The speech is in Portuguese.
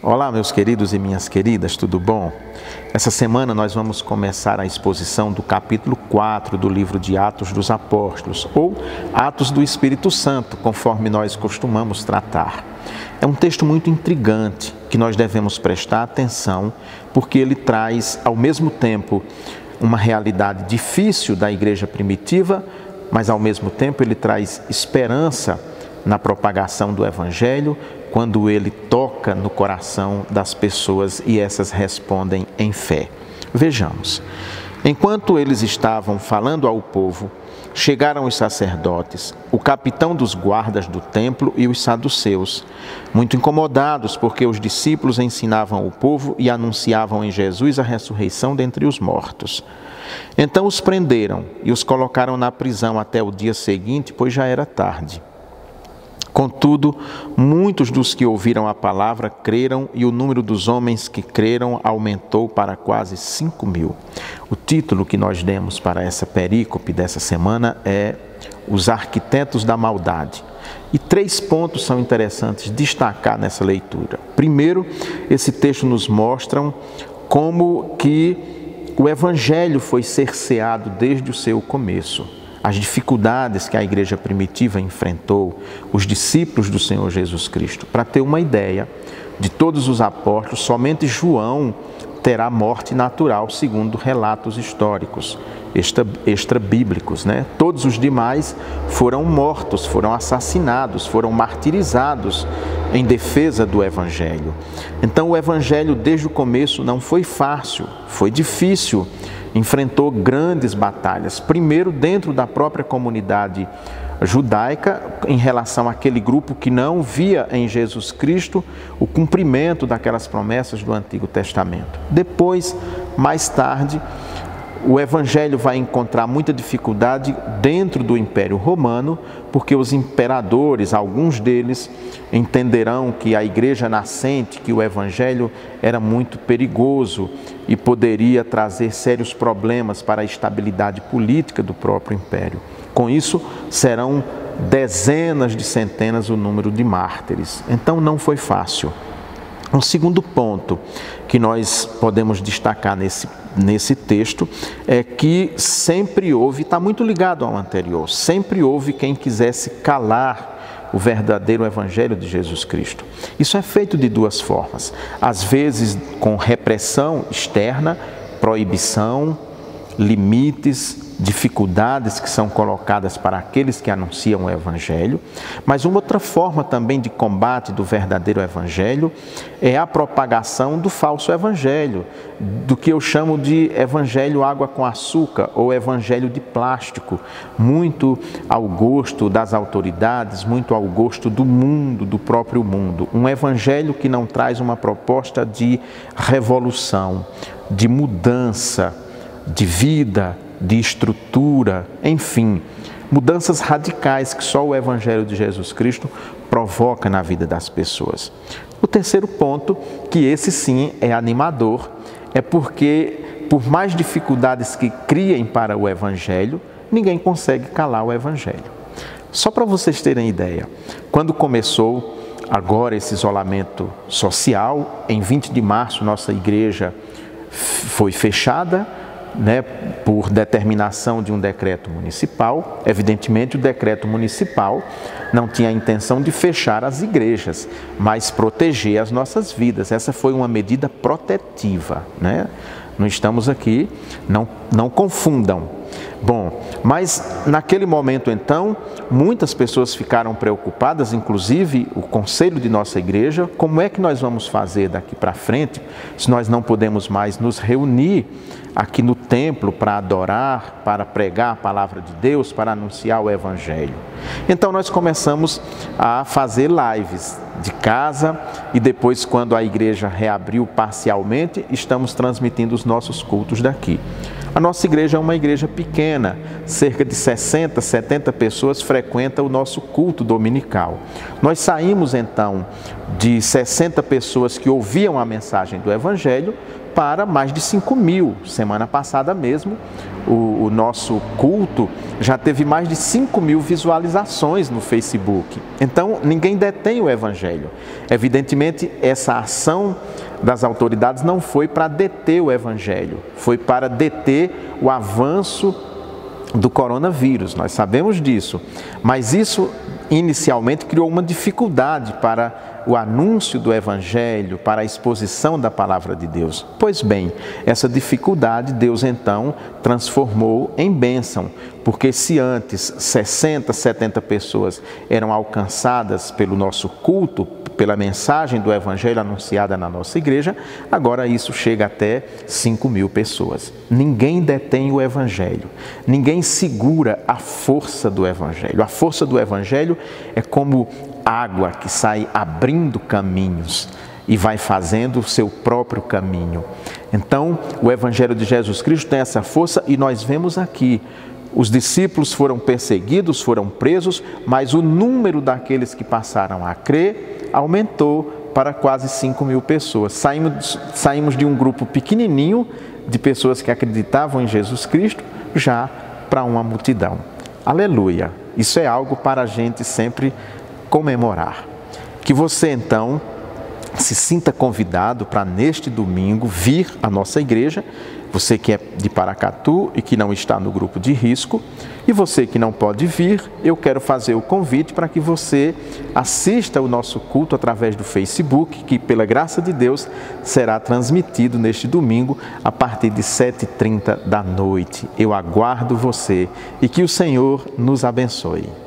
Olá, meus queridos e minhas queridas, tudo bom? Essa semana nós vamos começar a exposição do capítulo 4 do livro de Atos dos Apóstolos, ou Atos do Espírito Santo, conforme nós costumamos tratar. É um texto muito intrigante que nós devemos prestar atenção, porque ele traz, ao mesmo tempo, uma realidade difícil da igreja primitiva, mas ao mesmo tempo ele traz esperança na propagação do Evangelho, quando ele toca no coração das pessoas e essas respondem em fé. Vejamos. Enquanto eles estavam falando ao povo, chegaram os sacerdotes, o capitão dos guardas do templo e os saduceus, muito incomodados porque os discípulos ensinavam o povo e anunciavam em Jesus a ressurreição dentre os mortos. Então os prenderam e os colocaram na prisão até o dia seguinte, pois já era tarde. Contudo, muitos dos que ouviram a palavra creram e o número dos homens que creram aumentou para quase 5.000. O título que nós demos para essa perícope dessa semana é Os Arquitetos da Maldade. E 3 pontos são interessantes destacar nessa leitura. Primeiro, esse texto nos mostra como que o Evangelho foi cerceado desde o seu começo. As dificuldades que a igreja primitiva enfrentou, os discípulos do Senhor Jesus Cristo. Para ter uma ideia, de todos os apóstolos, somente João terá morte natural, segundo relatos históricos, extra-bíblicos, né? Todos os demais foram mortos, foram assassinados, foram martirizados em defesa do Evangelho. Então o Evangelho desde o começo não foi fácil, foi difícil. Enfrentou grandes batalhas, primeiro dentro da própria comunidade judaica, em relação àquele grupo que não via em Jesus Cristo o cumprimento daquelas promessas do Antigo Testamento. Depois, mais tarde, o Evangelho vai encontrar muita dificuldade dentro do Império Romano, porque os imperadores, alguns deles, entenderão que a igreja nascente, que o Evangelho era muito perigoso e poderia trazer sérios problemas para a estabilidade política do próprio império. Com isso, serão dezenas de centenas o número de mártires. Então não foi fácil. Um segundo ponto que nós podemos destacar nesse texto é que sempre houve, está muito ligado ao anterior, sempre houve quem quisesse calar o verdadeiro Evangelho de Jesus Cristo. Isso é feito de 2 formas, às vezes com repressão externa, proibição, limites, dificuldades que são colocadas para aqueles que anunciam o Evangelho, mas uma outra forma também de combate do verdadeiro Evangelho é a propagação do falso Evangelho, do que eu chamo de Evangelho água com açúcar ou Evangelho de plástico, muito ao gosto das autoridades, muito ao gosto do mundo, do próprio mundo. Um Evangelho que não traz uma proposta de revolução, de mudança, de vida, de estrutura, enfim, mudanças radicais que só o Evangelho de Jesus Cristo provoca na vida das pessoas. O terceiro ponto, que esse sim é animador, é porque, por mais dificuldades que criem para o Evangelho, ninguém consegue calar o Evangelho. Só para vocês terem ideia, quando começou agora esse isolamento social, em 20 de março nossa igreja foi fechada, por determinação de um decreto municipal. Evidentemente, o decreto municipal não tinha a intenção de fechar as igrejas, mas proteger as nossas vidas. Essa foi uma medida protetiva, né? Não estamos aqui, não confundam. Bom, mas naquele momento então, muitas pessoas ficaram preocupadas, inclusive o conselho de nossa igreja, como é que nós vamos fazer daqui para frente, se nós não podemos mais nos reunir aqui no templo para adorar, para pregar a palavra de Deus, para anunciar o Evangelho. Então nós começamos a fazer lives de casa e depois, quando a igreja reabriu parcialmente, estamos transmitindo os nossos cultos daqui. A nossa igreja é uma igreja pequena, cerca de 60, 70 pessoas frequentam o nosso culto dominical. Nós saímos então de 60 pessoas que ouviam a mensagem do Evangelho para mais de 5.000. Semana passada mesmo, o nosso culto já teve mais de 5.000 visualizações no Facebook. Então, ninguém detém o Evangelho. Evidentemente, essa ação das autoridades não foi para deter o Evangelho, foi para deter o avanço do coronavírus, nós sabemos disso. Mas isso, inicialmente, criou uma dificuldade para o anúncio do Evangelho, para a exposição da Palavra de Deus. Pois bem, essa dificuldade Deus então transformou em bênção, porque se antes 60, 70 pessoas eram alcançadas pelo nosso culto, pela mensagem do Evangelho anunciada na nossa igreja, agora isso chega até 5.000 pessoas. Ninguém detém o Evangelho, ninguém segura a força do Evangelho. A força do Evangelho é como água que sai abrindo caminhos e vai fazendo o seu próprio caminho. Então, o Evangelho de Jesus Cristo tem essa força e nós vemos aqui, os discípulos foram perseguidos, foram presos, mas o número daqueles que passaram a crer aumentou para quase 5.000 pessoas. Saímos de um grupo pequenininho de pessoas que acreditavam em Jesus Cristo já para uma multidão. Aleluia! Isso é algo para a gente sempre comemorar. Que você então se sinta convidado para neste domingo vir à nossa igreja, você que é de Paracatu e que não está no grupo de risco, e você que não pode vir, eu quero fazer o convite para que você assista o nosso culto através do Facebook, que pela graça de Deus será transmitido neste domingo a partir de 7h30 da noite. Eu aguardo você e que o Senhor nos abençoe.